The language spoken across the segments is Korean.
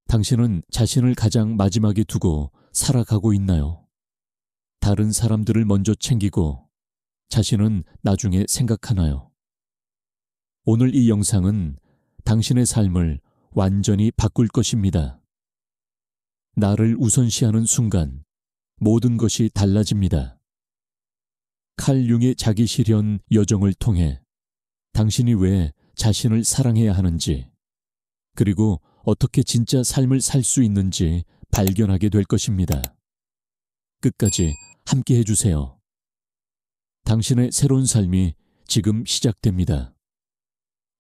당신은 자신을 가장 마지막에 두고 살아가고 있나요? 다른 사람들을 먼저 챙기고 자신은 나중에 생각하나요? 오늘 이 영상은 당신의 삶을 완전히 바꿀 것입니다. 나를 우선시하는 순간 모든 것이 달라집니다. 칼 융의 자기 실현 여정을 통해 당신이 왜 자신을 사랑해야 하는지, 그리고 어떻게 진짜 삶을 살 수 있는지 발견하게 될 것입니다. 끝까지 함께 해주세요. 당신의 새로운 삶이 지금 시작됩니다.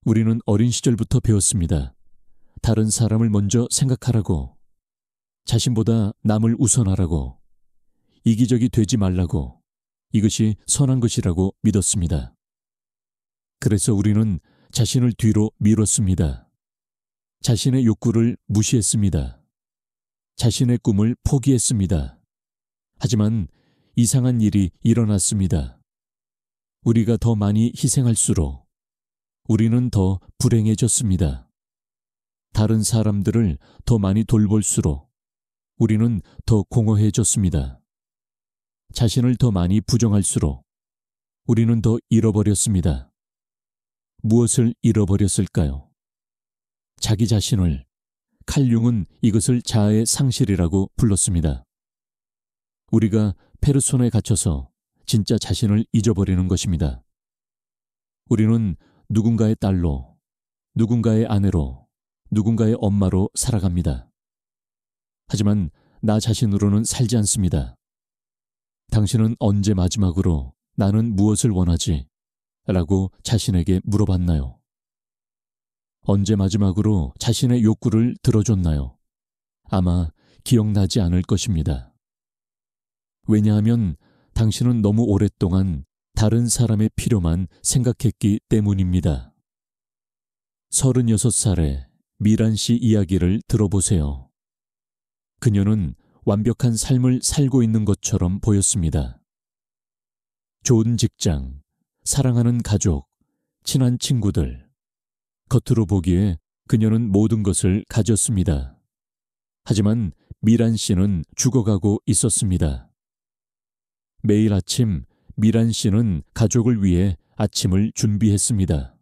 우리는 어린 시절부터 배웠습니다. 다른 사람을 먼저 생각하라고, 자신보다 남을 우선하라고, 이기적이 되지 말라고, 이것이 선한 것이라고 믿었습니다. 그래서 우리는 자신을 뒤로 미뤘습니다. 자신의 욕구를 무시했습니다. 자신의 꿈을 포기했습니다. 하지만 이상한 일이 일어났습니다. 우리가 더 많이 희생할수록 우리는 더 불행해졌습니다. 다른 사람들을 더 많이 돌볼수록 우리는 더 공허해졌습니다. 자신을 더 많이 부정할수록 우리는 더 잃어버렸습니다. 무엇을 잃어버렸을까요? 자기 자신을. 칼 융은 이것을 자아의 상실이라고 불렀습니다. 우리가 페르소나에 갇혀서 진짜 자신을 잊어버리는 것입니다. 우리는 누군가의 딸로, 누군가의 아내로, 누군가의 엄마로 살아갑니다. 하지만 나 자신으로는 살지 않습니다. 당신은 언제 마지막으로 나는 무엇을 원하지? 라고 자신에게 물어봤나요? 언제 마지막으로 자신의 욕구를 들어줬나요? 아마 기억나지 않을 것입니다. 왜냐하면 당신은 너무 오랫동안 다른 사람의 필요만 생각했기 때문입니다. 36살의 미란 씨 이야기를 들어보세요. 그녀는 완벽한 삶을 살고 있는 것처럼 보였습니다. 좋은 직장, 사랑하는 가족, 친한 친구들. 겉으로 보기에 그녀는 모든 것을 가졌습니다. 하지만 미란 씨는 죽어가고 있었습니다. 매일 아침 미란 씨는 가족을 위해 아침을 준비했습니다.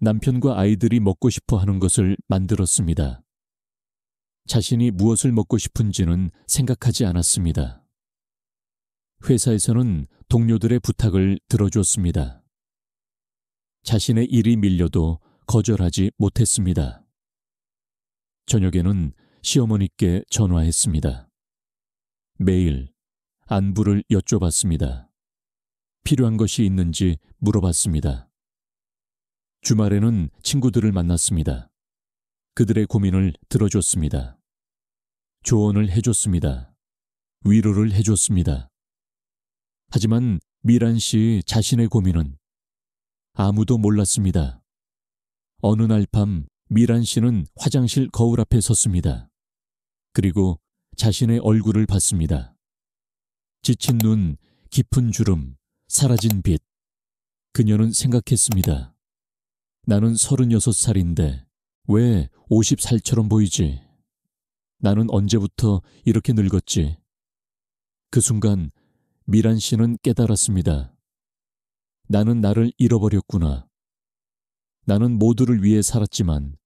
남편과 아이들이 먹고 싶어 하는 것을 만들었습니다. 자신이 무엇을 먹고 싶은지는 생각하지 않았습니다. 회사에서는 동료들의 부탁을 들어줬습니다. 자신의 일이 밀려도 거절하지 못했습니다. 저녁에는 시어머니께 전화했습니다. 매일 안부를 여쭤봤습니다. 필요한 것이 있는지 물어봤습니다. 주말에는 친구들을 만났습니다. 그들의 고민을 들어줬습니다. 조언을 해줬습니다. 위로를 해줬습니다. 하지만 미란 씨 자신의 고민은 아무도 몰랐습니다. 어느 날 밤 미란 씨는 화장실 거울 앞에 섰습니다. 그리고 자신의 얼굴을 봤습니다. 지친 눈, 깊은 주름, 사라진 빛. 그녀는 생각했습니다. 나는 36살인데 왜 50살처럼 보이지? 나는 언제부터 이렇게 늙었지? 그 순간 미란 씨는 깨달았습니다. 나는 나를 잃어버렸구나. 나는 모두를 위해 살았지만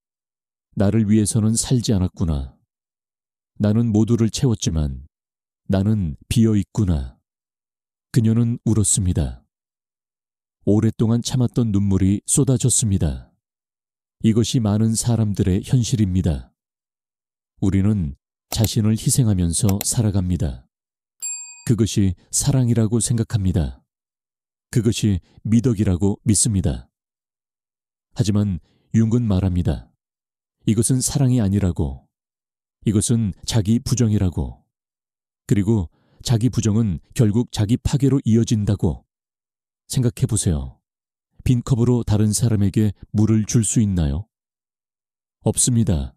나를 위해서는 살지 않았구나. 나는 모두를 채웠지만 나는 비어 있구나. 그녀는 울었습니다. 오랫동안 참았던 눈물이 쏟아졌습니다. 이것이 많은 사람들의 현실입니다. 우리는 자신을 희생하면서 살아갑니다. 그것이 사랑이라고 생각합니다. 그것이 미덕이라고 믿습니다. 하지만 융은 말합니다. 이것은 사랑이 아니라고. 이것은 자기 부정이라고. 그리고 자기 부정은 결국 자기 파괴로 이어진다고. 생각해 보세요. 빈 컵으로 다른 사람에게 물을 줄 수 있나요? 없습니다.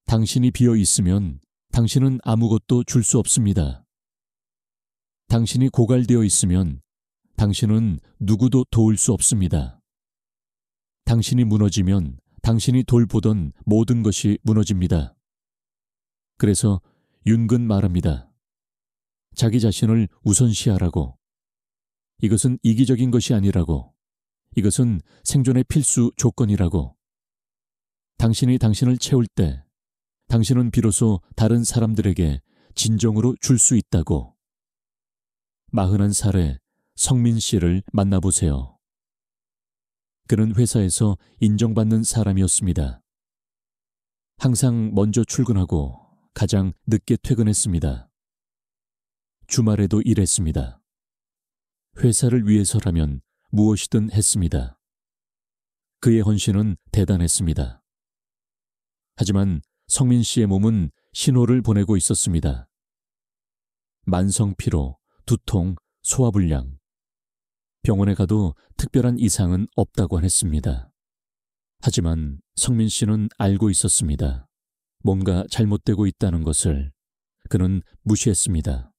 당신이 비어 있으면 당신은 아무것도 줄 수 없습니다. 당신이 고갈되어 있으면 당신은 누구도 도울 수 없습니다. 당신이 무너지면 당신이 돌보던 모든 것이 무너집니다. 그래서 윤근 말합니다. 자기 자신을 우선시하라고. 이것은 이기적인 것이 아니라고. 이것은 생존의 필수 조건이라고. 당신이 당신을 채울 때 당신은 비로소 다른 사람들에게 진정으로 줄 수 있다고. 41살의 성민 씨를 만나보세요. 그는 회사에서 인정받는 사람이었습니다. 항상 먼저 출근하고 가장 늦게 퇴근했습니다. 주말에도 일했습니다. 회사를 위해서라면 무엇이든 했습니다. 그의 헌신은 대단했습니다. 하지만 성민 씨의 몸은 신호를 보내고 있었습니다. 만성피로, 두통, 소화불량. 병원에 가도 특별한 이상은 없다고 했습니다. 하지만 성민 씨는 알고 있었습니다. 뭔가 잘못되고 있다는 것을. 그는 무시했습니다.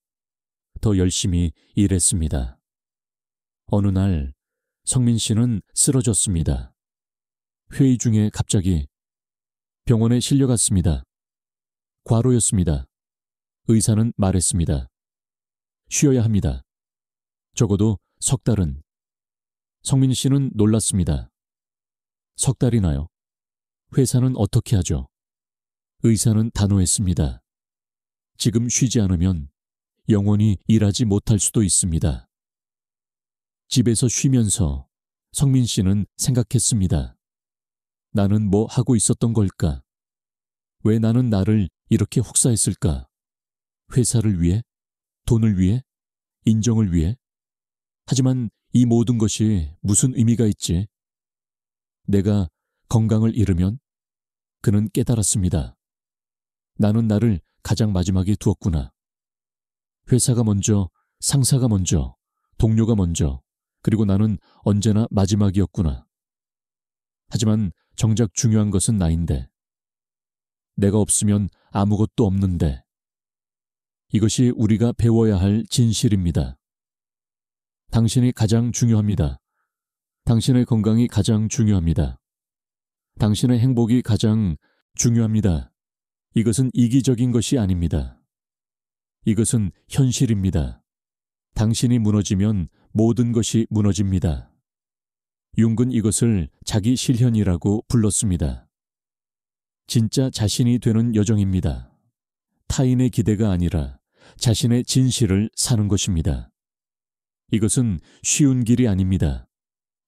더 열심히 일했습니다. 어느 날 성민 씨는 쓰러졌습니다. 회의 중에 갑자기 병원에 실려갔습니다. 과로였습니다. 의사는 말했습니다. 쉬어야 합니다. 적어도 석 달은. 성민 씨는 놀랐습니다. 석 달이나요? 회사는 어떻게 하죠? 의사는 단호했습니다. 지금 쉬지 않으면 영원히 일하지 못할 수도 있습니다. 집에서 쉬면서 성민 씨는 생각했습니다. 나는 뭐 하고 있었던 걸까? 왜 나는 나를 이렇게 혹사했을까? 회사를 위해? 돈을 위해? 인정을 위해? 하지만 이 모든 것이 무슨 의미가 있지? 내가 건강을 잃으면? 그는 깨달았습니다. 나는 나를 가장 마지막에 두었구나. 회사가 먼저, 상사가 먼저, 동료가 먼저, 그리고 나는 언제나 마지막이었구나. 하지만 정작 중요한 것은 나인데. 내가 없으면 아무것도 없는데. 이것이 우리가 배워야 할 진실입니다. 당신이 가장 중요합니다. 당신의 건강이 가장 중요합니다. 당신의 행복이 가장 중요합니다. 이것은 이기적인 것이 아닙니다. 이것은 현실입니다. 당신이 무너지면 모든 것이 무너집니다. 융은 이것을 자기 실현이라고 불렀습니다. 진짜 자신이 되는 여정입니다. 타인의 기대가 아니라 자신의 진실을 사는 것입니다. 이것은 쉬운 길이 아닙니다.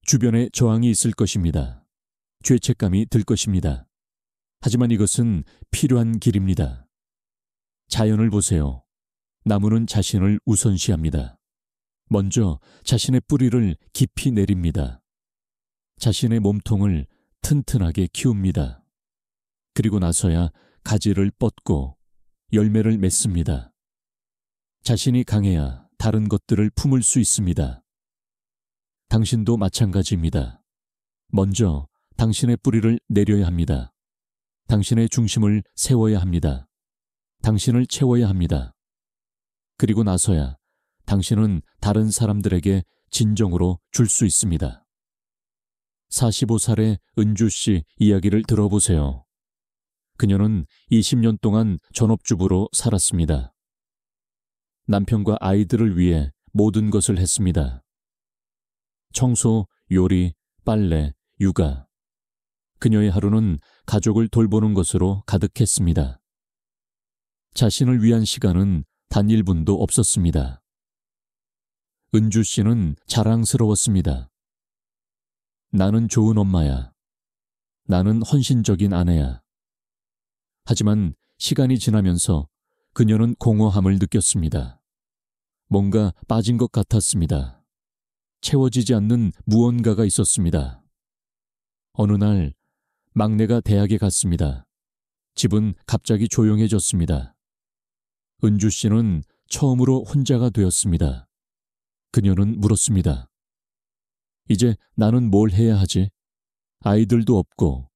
주변에 저항이 있을 것입니다. 죄책감이 들 것입니다. 하지만 이것은 필요한 길입니다. 자연을 보세요. 나무는 자신을 우선시합니다. 먼저 자신의 뿌리를 깊이 내립니다. 자신의 몸통을 튼튼하게 키웁니다. 그리고 나서야 가지를 뻗고 열매를 맺습니다. 자신이 강해야 다른 것들을 품을 수 있습니다. 당신도 마찬가지입니다. 먼저 당신의 뿌리를 내려야 합니다. 당신의 중심을 세워야 합니다. 당신을 채워야 합니다. 그리고 나서야 당신은 다른 사람들에게 진정으로 줄 수 있습니다. 45살의 은주 씨 이야기를 들어보세요. 그녀는 20년 동안 전업주부로 살았습니다. 남편과 아이들을 위해 모든 것을 했습니다. 청소, 요리, 빨래, 육아. 그녀의 하루는 가족을 돌보는 것으로 가득했습니다. 자신을 위한 시간은 단 1분도 없었습니다. 은주 씨는 자랑스러웠습니다. 나는 좋은 엄마야. 나는 헌신적인 아내야. 하지만 시간이 지나면서 그녀는 공허함을 느꼈습니다. 뭔가 빠진 것 같았습니다. 채워지지 않는 무언가가 있었습니다. 어느 날 막내가 대학에 갔습니다. 집은 갑자기 조용해졌습니다. 은주 씨는 처음으로 혼자가 되었습니다. 그녀는 물었습니다. 이제 나는 뭘 해야 하지? 아이들도 없고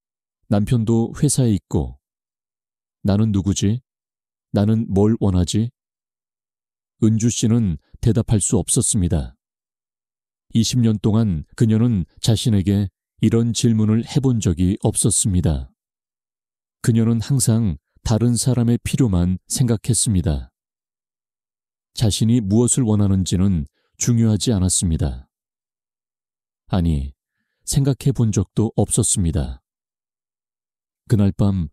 남편도 회사에 있고 나는 누구지? 나는 뭘 원하지? 은주 씨는 대답할 수 없었습니다. 20년 동안 그녀는 자신에게 이런 질문을 해본 적이 없었습니다. 그녀는 항상 다른 사람의 필요만 생각했습니다. 자신이 무엇을 원하는지는 중요하지 않았습니다. 아니, 생각해 본 적도 없었습니다. 그날 밤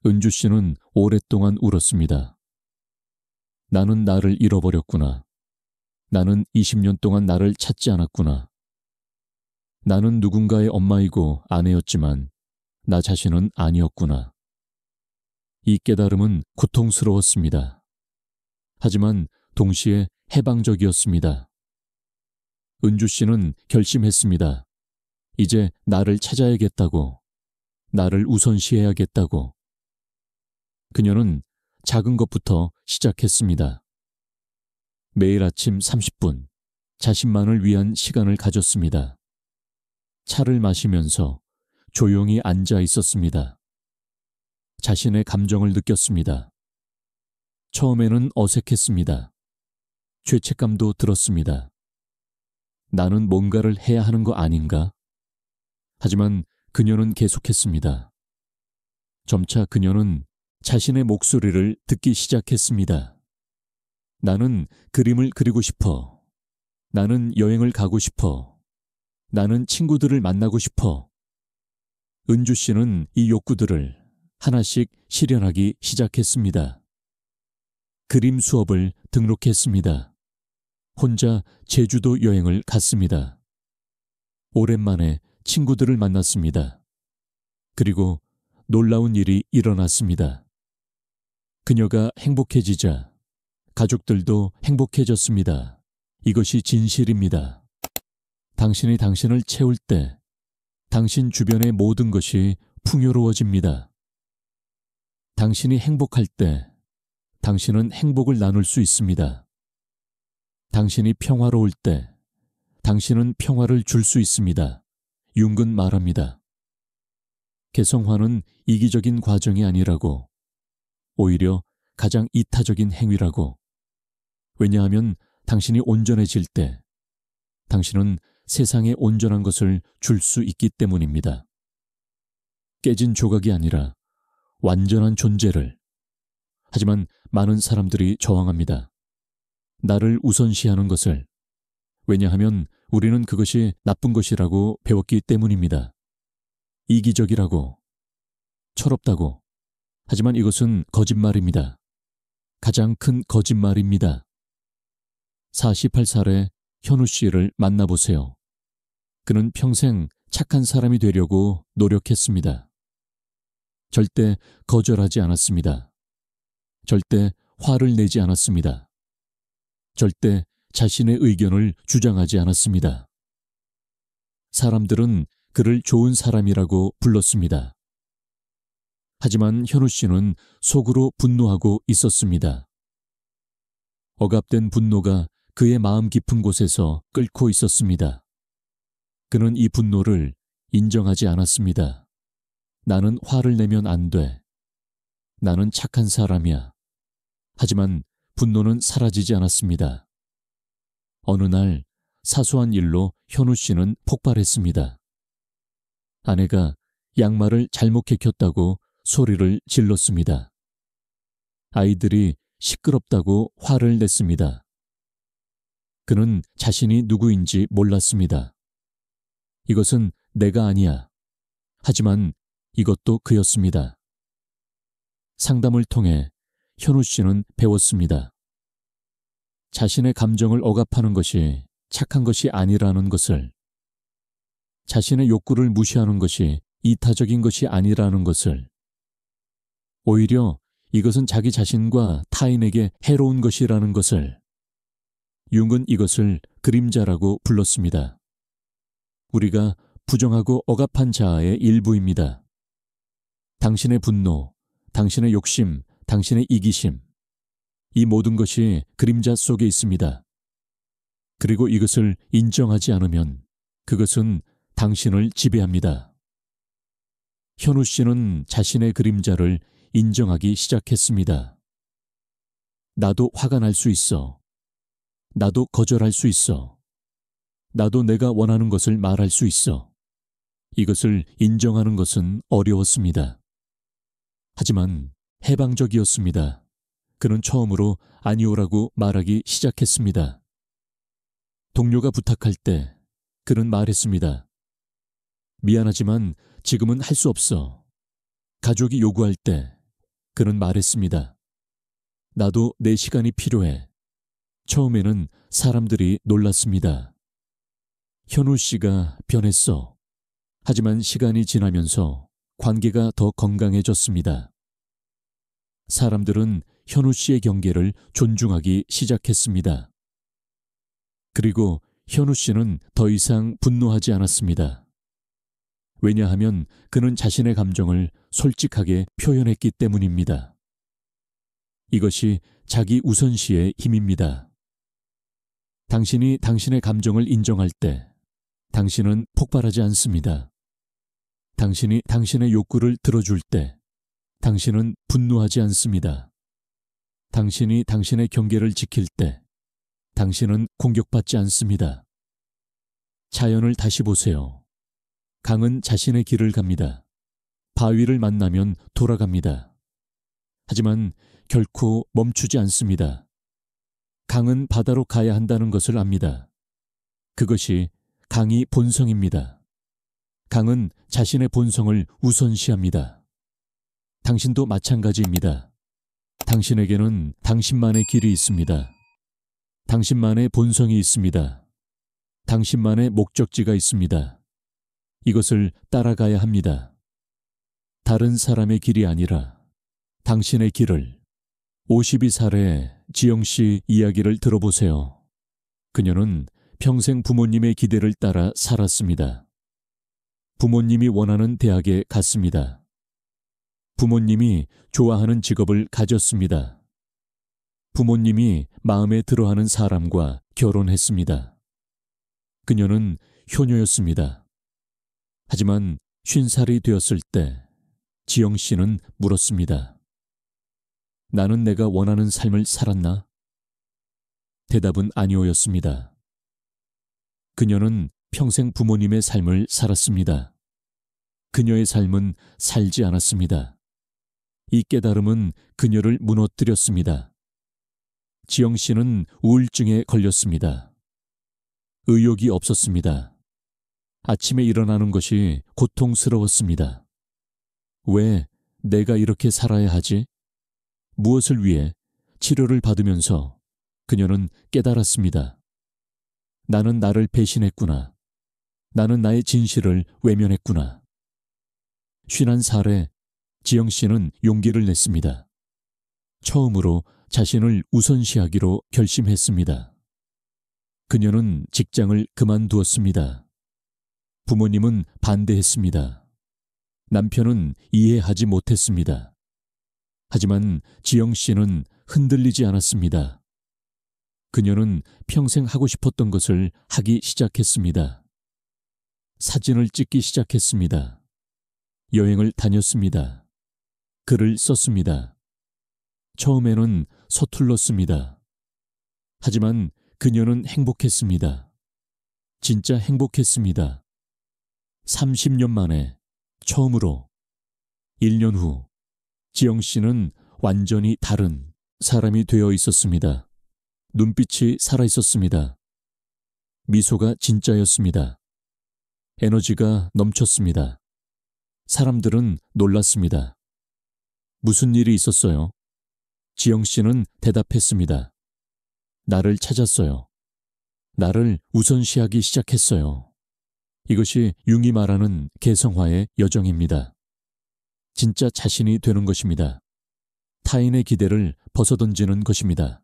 은주 씨는 오랫동안 울었습니다. 나는 나를 잃어버렸구나. 나는 20년 동안 나를 찾지 않았구나. 나는 누군가의 엄마이고 아내였지만 나 자신은 아니었구나. 이 깨달음은 고통스러웠습니다. 하지만 동시에 해방적이었습니다. 은주 씨는 결심했습니다. 이제 나를 찾아야겠다고, 나를 우선시해야겠다고. 그녀는 작은 것부터 시작했습니다. 매일 아침 30분, 자신만을 위한 시간을 가졌습니다. 차를 마시면서 조용히 앉아 있었습니다. 자신의 감정을 느꼈습니다. 처음에는 어색했습니다. 죄책감도 들었습니다. 나는 뭔가를 해야 하는 거 아닌가? 하지만 그녀는 계속했습니다. 점차 그녀는 자신의 목소리를 듣기 시작했습니다. 나는 그림을 그리고 싶어. 나는 여행을 가고 싶어. 나는 친구들을 만나고 싶어. 은주 씨는 이 욕구들을 하나씩 실현하기 시작했습니다. 그림 수업을 등록했습니다. 혼자 제주도 여행을 갔습니다. 오랜만에 친구들을 만났습니다. 그리고 놀라운 일이 일어났습니다. 그녀가 행복해지자 가족들도 행복해졌습니다. 이것이 진실입니다. 당신이 당신을 채울 때 당신 주변의 모든 것이 풍요로워집니다. 당신이 행복할 때 당신은 행복을 나눌 수 있습니다. 당신이 평화로울 때 당신은 평화를 줄 수 있습니다. 융근 말합니다. 개성화는 이기적인 과정이 아니라고, 오히려 가장 이타적인 행위라고. 왜냐하면 당신이 온전해질 때 당신은 세상에 온전한 것을 줄 수 있기 때문입니다. 깨진 조각이 아니라 완전한 존재를. 하지만 많은 사람들이 저항합니다. 나를 우선시하는 것을. 왜냐하면 우리는 그것이 나쁜 것이라고 배웠기 때문입니다. 이기적이라고, 철없다고. 하지만 이것은 거짓말입니다. 가장 큰 거짓말입니다. 48살의 현우 씨를 만나보세요. 그는 평생 착한 사람이 되려고 노력했습니다. 절대 거절하지 않았습니다. 절대 화를 내지 않았습니다. 절대 자신의 의견을 주장하지 않았습니다. 사람들은 그를 좋은 사람이라고 불렀습니다. 하지만 현우 씨는 속으로 분노하고 있었습니다. 억압된 분노가 그의 마음 깊은 곳에서 끓고 있었습니다. 그는 이 분노를 인정하지 않았습니다. 나는 화를 내면 안 돼. 나는 착한 사람이야. 하지만 분노는 사라지지 않았습니다. 어느 날 사소한 일로 현우 씨는 폭발했습니다. 아내가 양말을 잘못 개켰다고 소리를 질렀습니다. 아이들이 시끄럽다고 화를 냈습니다. 그는 자신이 누구인지 몰랐습니다. 이것은 내가 아니야. 하지만 이것도 그였습니다. 상담을 통해 현우 씨는 배웠습니다. 자신의 감정을 억압하는 것이 착한 것이 아니라는 것을, 자신의 욕구를 무시하는 것이 이타적인 것이 아니라는 것을, 오히려 이것은 자기 자신과 타인에게 해로운 것이라는 것을. 융은 이것을 그림자라고 불렀습니다. 우리가 부정하고 억압한 자아의 일부입니다. 당신의 분노, 당신의 욕심, 당신의 이기심, 이 모든 것이 그림자 속에 있습니다. 그리고 이것을 인정하지 않으면 그것은 당신을 지배합니다. 현우 씨는 자신의 그림자를 인정하기 시작했습니다. 나도 화가 날 수 있어. 나도 거절할 수 있어. 나도 내가 원하는 것을 말할 수 있어. 이것을 인정하는 것은 어려웠습니다. 하지만 해방적이었습니다. 그는 처음으로 아니오라고 말하기 시작했습니다. 동료가 부탁할 때 그는 말했습니다. 미안하지만 지금은 할 수 없어. 가족이 요구할 때 그는 말했습니다. 나도 내 시간이 필요해. 처음에는 사람들이 놀랐습니다. 현우 씨가 변했어. 하지만 시간이 지나면서 관계가 더 건강해졌습니다. 사람들은 현우 씨의 경계를 존중하기 시작했습니다. 그리고 현우 씨는 더 이상 분노하지 않았습니다. 왜냐하면 그는 자신의 감정을 솔직하게 표현했기 때문입니다. 이것이 자기 우선시의 힘입니다. 당신이 당신의 감정을 인정할 때 당신은 폭발하지 않습니다. 당신이 당신의 욕구를 들어줄 때 당신은 분노하지 않습니다. 당신이 당신의 경계를 지킬 때 당신은 공격받지 않습니다. 자연을 다시 보세요. 강은 자신의 길을 갑니다. 바위를 만나면 돌아갑니다. 하지만 결코 멈추지 않습니다. 강은 바다로 가야 한다는 것을 압니다. 그것이 강의 본성입니다. 강은 자신의 본성을 우선시합니다. 당신도 마찬가지입니다. 당신에게는 당신만의 길이 있습니다. 당신만의 본성이 있습니다. 당신만의 목적지가 있습니다. 이것을 따라가야 합니다. 다른 사람의 길이 아니라 당신의 길을. 52살의 지영 씨 이야기를 들어보세요. 그녀는 평생 부모님의 기대를 따라 살았습니다. 부모님이 원하는 대학에 갔습니다. 부모님이 좋아하는 직업을 가졌습니다. 부모님이 마음에 들어하는 사람과 결혼했습니다. 그녀는 효녀였습니다. 하지만 50살이 되었을 때 지영 씨는 물었습니다. 나는 내가 원하는 삶을 살았나? 대답은 아니오였습니다. 그녀는 평생 부모님의 삶을 살았습니다. 그녀의 삶은 살지 않았습니다. 이 깨달음은 그녀를 무너뜨렸습니다. 지영 씨는 우울증에 걸렸습니다. 의욕이 없었습니다. 아침에 일어나는 것이 고통스러웠습니다. 왜 내가 이렇게 살아야 하지? 무엇을 위해? 치료를 받으면서 그녀는 깨달았습니다. 나는 나를 배신했구나. 나는 나의 진실을 외면했구나. 51살에 지영 씨는 용기를 냈습니다. 처음으로 자신을 우선시하기로 결심했습니다. 그녀는 직장을 그만두었습니다. 부모님은 반대했습니다. 남편은 이해하지 못했습니다. 하지만 지영 씨는 흔들리지 않았습니다. 그녀는 평생 하고 싶었던 것을 하기 시작했습니다. 사진을 찍기 시작했습니다. 여행을 다녔습니다. 글을 썼습니다. 처음에는 서툴렀습니다. 하지만 그녀는 행복했습니다. 진짜 행복했습니다. 30년 만에 처음으로 1년 후 지영 씨는 완전히 다른 사람이 되어 있었습니다. 눈빛이 살아 있었습니다. 미소가 진짜였습니다. 에너지가 넘쳤습니다. 사람들은 놀랐습니다. 무슨 일이 있었어요? 지영 씨는 대답했습니다. 나를 찾았어요. 나를 우선시하기 시작했어요. 이것이 융이 말하는 개성화의 여정입니다. 진짜 자신이 되는 것입니다. 타인의 기대를 벗어던지는 것입니다.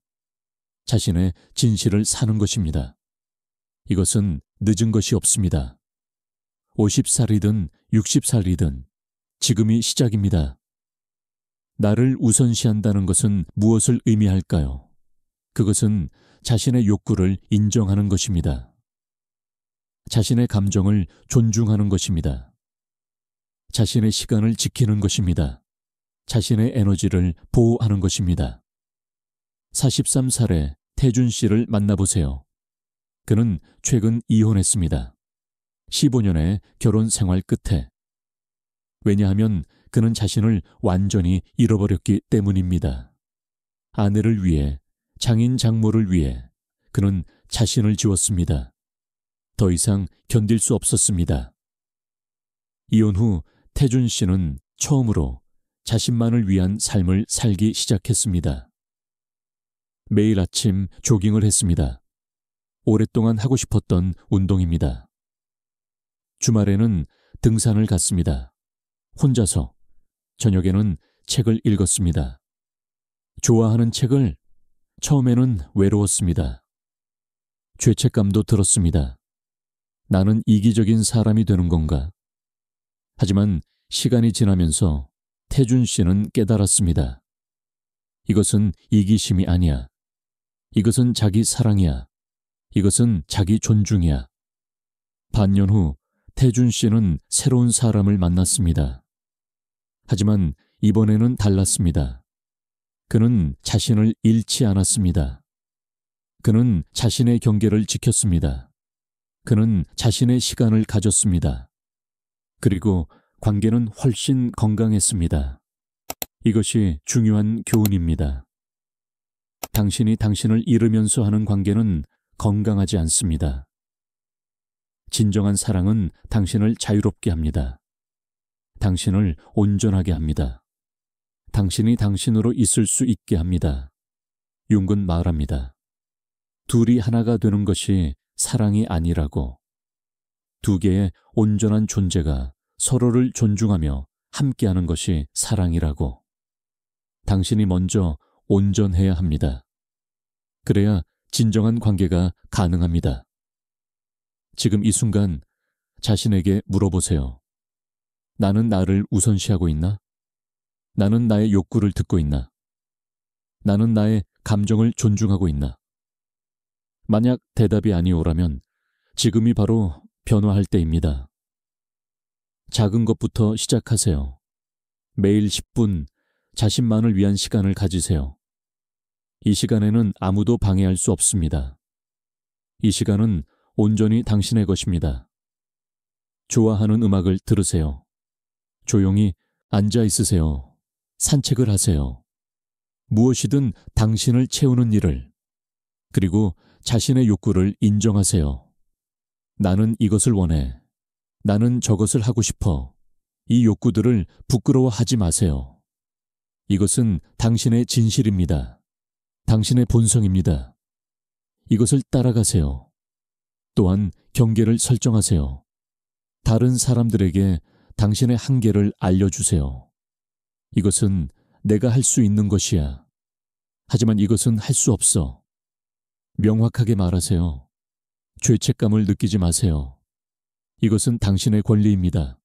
자신의 진실을 사는 것입니다. 이것은 늦은 것이 없습니다. 50살이든 60살이든 지금이 시작입니다. 나를 우선시한다는 것은 무엇을 의미할까요? 그것은 자신의 욕구를 인정하는 것입니다. 자신의 감정을 존중하는 것입니다. 자신의 시간을 지키는 것입니다. 자신의 에너지를 보호하는 것입니다. 43살의 태준 씨를 만나보세요. 그는 최근 이혼했습니다. 15년의 결혼 생활 끝에. 왜냐하면 그는 자신을 완전히 잃어버렸기 때문입니다. 아내를 위해, 장인 장모를 위해 그는 자신을 지웠습니다. 더 이상 견딜 수 없었습니다. 이혼 후 태준 씨는 처음으로 자신만을 위한 삶을 살기 시작했습니다. 매일 아침 조깅을 했습니다. 오랫동안 하고 싶었던 운동입니다. 주말에는 등산을 갔습니다. 혼자서. 저녁에는 책을 읽었습니다. 좋아하는 책을 처음에는 외로웠습니다. 죄책감도 들었습니다. 나는 이기적인 사람이 되는 건가? 하지만 시간이 지나면서 태준 씨는 깨달았습니다. 이것은 이기심이 아니야. 이것은 자기 사랑이야. 이것은 자기 존중이야. 반년 후 태준 씨는 새로운 사람을 만났습니다. 하지만 이번에는 달랐습니다. 그는 자신을 잃지 않았습니다. 그는 자신의 경계를 지켰습니다. 그는 자신의 시간을 가졌습니다. 그리고 관계는 훨씬 건강했습니다. 이것이 중요한 교훈입니다. 당신이 당신을 잃으면서 하는 관계는 건강하지 않습니다. 진정한 사랑은 당신을 자유롭게 합니다. 당신을 온전하게 합니다. 당신이 당신으로 있을 수 있게 합니다. 융은 말합니다. 둘이 하나가 되는 것이 사랑이 아니라고. 두 개의 온전한 존재가 서로를 존중하며 함께하는 것이 사랑이라고. 당신이 먼저 온전해야 합니다. 그래야 진정한 관계가 가능합니다. 지금 이 순간 자신에게 물어보세요. 나는 나를 우선시하고 있나? 나는 나의 욕구를 듣고 있나? 나는 나의 감정을 존중하고 있나? 만약 대답이 아니오라면 지금이 바로 변화할 때입니다. 작은 것부터 시작하세요. 매일 10분 자신만을 위한 시간을 가지세요. 이 시간에는 아무도 방해할 수 없습니다. 이 시간은 온전히 당신의 것입니다. 좋아하는 음악을 들으세요. 조용히 앉아 있으세요. 산책을 하세요. 무엇이든 당신을 채우는 일을. 그리고 자신의 욕구를 인정하세요. 나는 이것을 원해. 나는 저것을 하고 싶어. 이 욕구들을 부끄러워하지 마세요. 이것은 당신의 진실입니다. 당신의 본성입니다. 이것을 따라가세요. 또한 경계를 설정하세요. 다른 사람들에게 당신의 한계를 알려주세요. 이것은 내가 할 수 있는 것이야. 하지만 이것은 할 수 없어. 명확하게 말하세요. 죄책감을 느끼지 마세요. 이것은 당신의 권리입니다.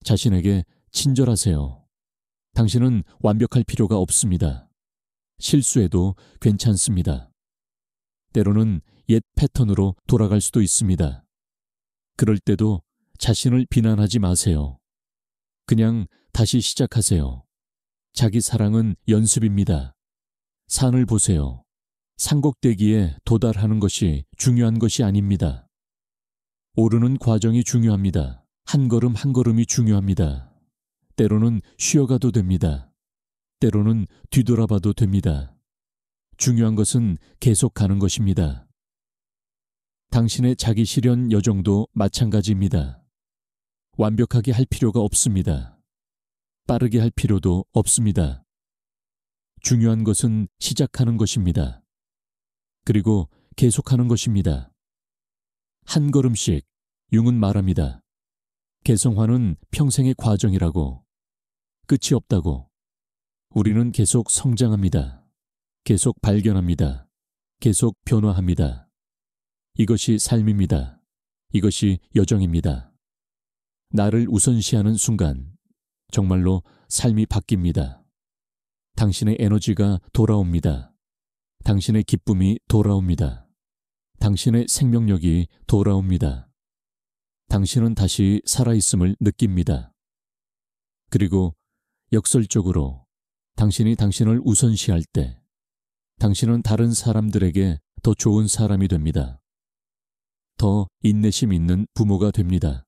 자신에게 친절하세요. 당신은 완벽할 필요가 없습니다. 실수해도 괜찮습니다. 때로는 옛 패턴으로 돌아갈 수도 있습니다. 그럴 때도 자신을 비난하지 마세요. 그냥 다시 시작하세요. 자기 사랑은 연습입니다. 산을 보세요. 산꼭대기에 도달하는 것이 중요한 것이 아닙니다. 오르는 과정이 중요합니다. 한 걸음 한 걸음이 중요합니다. 때로는 쉬어가도 됩니다. 때로는 뒤돌아봐도 됩니다. 중요한 것은 계속 가는 것입니다. 당신의 자기 실현 여정도 마찬가지입니다. 완벽하게 할 필요가 없습니다. 빠르게 할 필요도 없습니다. 중요한 것은 시작하는 것입니다. 그리고 계속하는 것입니다. 한 걸음씩 융은 말합니다. 개성화는 평생의 과정이라고. 끝이 없다고. 우리는 계속 성장합니다. 계속 발견합니다. 계속 변화합니다. 이것이 삶입니다. 이것이 여정입니다. 나를 우선시하는 순간 정말로 삶이 바뀝니다. 당신의 에너지가 돌아옵니다. 당신의 기쁨이 돌아옵니다. 당신의 생명력이 돌아옵니다. 당신은 다시 살아있음을 느낍니다. 그리고 역설적으로 당신이 당신을 우선시할 때 당신은 다른 사람들에게 더 좋은 사람이 됩니다. 더 인내심 있는 부모가 됩니다.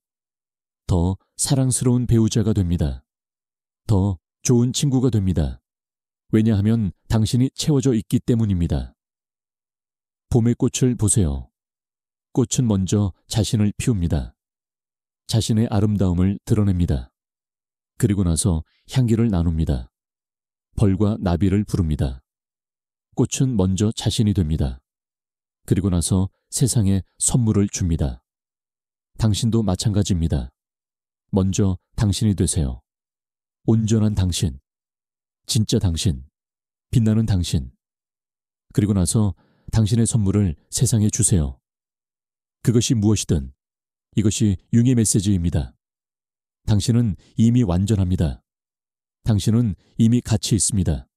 더 사랑스러운 배우자가 됩니다. 더 좋은 친구가 됩니다. 왜냐하면 당신이 채워져 있기 때문입니다. 봄의 꽃을 보세요. 꽃은 먼저 자신을 피웁니다. 자신의 아름다움을 드러냅니다. 그리고 나서 향기를 나눕니다. 벌과 나비를 부릅니다. 꽃은 먼저 자신이 됩니다. 그리고 나서 세상에 선물을 줍니다. 당신도 마찬가지입니다. 먼저 당신이 되세요. 온전한 당신, 진짜 당신, 빛나는 당신. 그리고 나서 당신의 선물을 세상에 주세요. 그것이 무엇이든 이것이 융의 메시지입니다. 당신은 이미 완전합니다. 당신은 이미 가치 있습니다.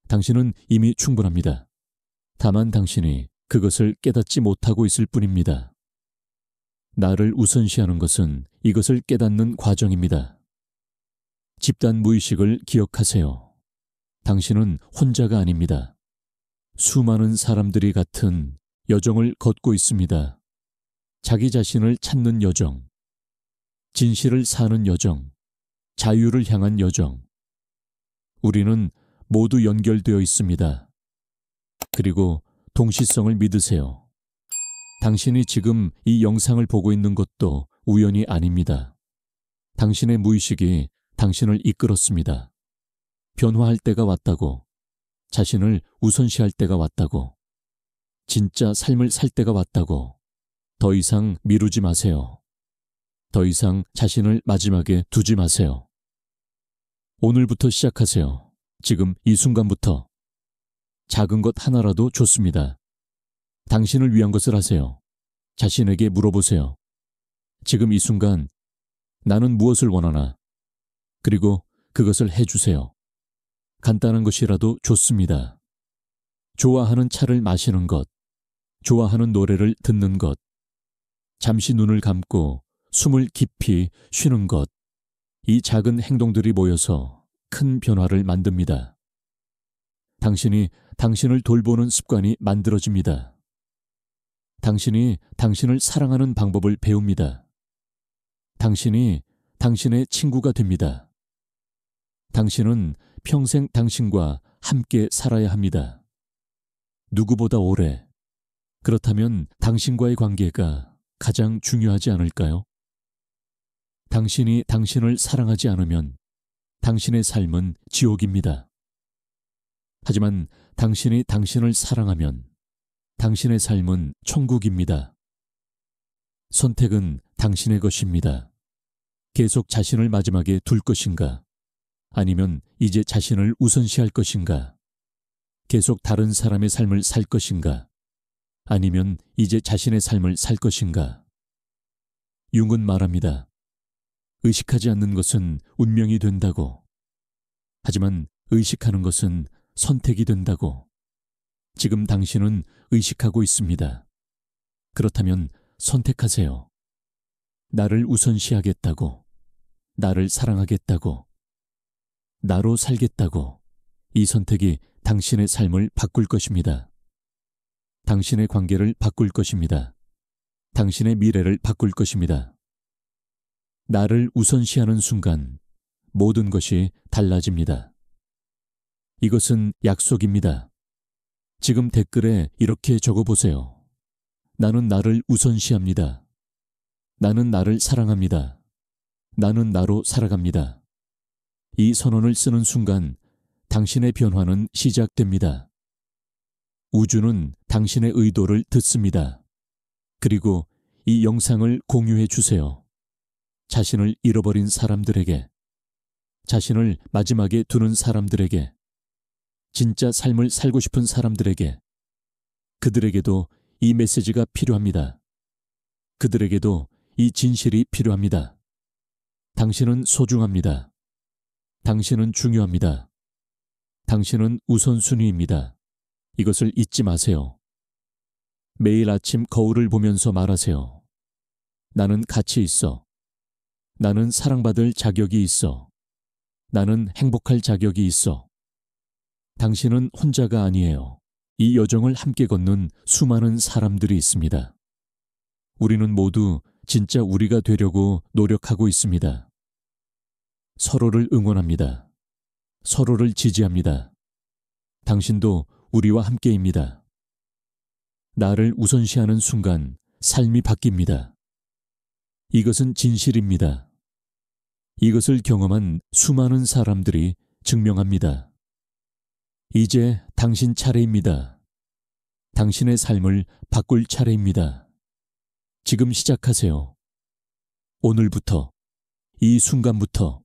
당신은 이미 충분합니다. 다만 당신이 그것을 깨닫지 못하고 있을 뿐입니다. 나를 우선시하는 것은 이것을 깨닫는 과정입니다. 집단 무의식을 기억하세요. 당신은 혼자가 아닙니다. 수많은 사람들이 같은 여정을 걷고 있습니다. 자기 자신을 찾는 여정, 진실을 사는 여정, 자유를 향한 여정. 우리는 모두 연결되어 있습니다. 그리고 동시성을 믿으세요. 당신이 지금 이 영상을 보고 있는 것도 우연이 아닙니다. 당신의 무의식이 당신을 이끌었습니다. 변화할 때가 왔다고, 자신을 우선시할 때가 왔다고, 진짜 삶을 살 때가 왔다고. 더 이상 미루지 마세요. 더 이상 자신을 마지막에 두지 마세요. 오늘부터 시작하세요. 지금 이 순간부터. 작은 것 하나라도 좋습니다. 당신을 위한 것을 하세요. 자신에게 물어보세요. 지금 이 순간 나는 무엇을 원하나? 그리고 그것을 해주세요. 간단한 것이라도 좋습니다. 좋아하는 차를 마시는 것, 좋아하는 노래를 듣는 것, 잠시 눈을 감고 숨을 깊이 쉬는 것, 이 작은 행동들이 모여서 큰 변화를 만듭니다. 당신이 당신을 돌보는 습관이 만들어집니다. 당신이 당신을 사랑하는 방법을 배웁니다. 당신이 당신의 친구가 됩니다. 당신은 평생 당신과 함께 살아야 합니다. 누구보다 오래. 그렇다면 당신과의 관계가 가장 중요하지 않을까요? 당신이 당신을 사랑하지 않으면 당신의 삶은 지옥입니다. 하지만 당신이 당신을 사랑하면 당신의 삶은 천국입니다. 선택은 당신의 것입니다. 계속 자신을 마지막에 둘 것인가? 아니면 이제 자신을 우선시할 것인가? 계속 다른 사람의 삶을 살 것인가? 아니면 이제 자신의 삶을 살 것인가? 융은 말합니다. 의식하지 않는 것은 운명이 된다고. 하지만 의식하는 것은 선택이 된다고. 지금 당신은 의식하고 있습니다. 그렇다면 선택하세요. 나를 우선시하겠다고. 나를 사랑하겠다고. 나로 살겠다고. 이 선택이 당신의 삶을 바꿀 것입니다. 당신의 관계를 바꿀 것입니다. 당신의 미래를 바꿀 것입니다. 나를 우선시하는 순간 모든 것이 달라집니다. 이것은 약속입니다. 지금 댓글에 이렇게 적어보세요. 나는 나를 우선시합니다. 나는 나를 사랑합니다. 나는 나로 살아갑니다. 이 선언을 쓰는 순간 당신의 변화는 시작됩니다. 우주는 당신의 의도를 듣습니다. 그리고 이 영상을 공유해 주세요. 자신을 잃어버린 사람들에게, 자신을 마지막에 두는 사람들에게, 진짜 삶을 살고 싶은 사람들에게, 그들에게도 이 메시지가 필요합니다. 그들에게도 이 진실이 필요합니다. 당신은 소중합니다. 당신은 중요합니다. 당신은 우선순위입니다. 이것을 잊지 마세요. 매일 아침 거울을 보면서 말하세요. 나는 가치 있어. 나는 사랑받을 자격이 있어. 나는 행복할 자격이 있어. 당신은 혼자가 아니에요. 이 여정을 함께 걷는 수많은 사람들이 있습니다. 우리는 모두 진짜 우리가 되려고 노력하고 있습니다. 서로를 응원합니다. 서로를 지지합니다. 당신도 우리와 함께입니다. 나를 우선시하는 순간 삶이 바뀝니다. 이것은 진실입니다. 이것을 경험한 수많은 사람들이 증명합니다. 이제 당신 차례입니다. 당신의 삶을 바꿀 차례입니다. 지금 시작하세요. 오늘부터, 이 순간부터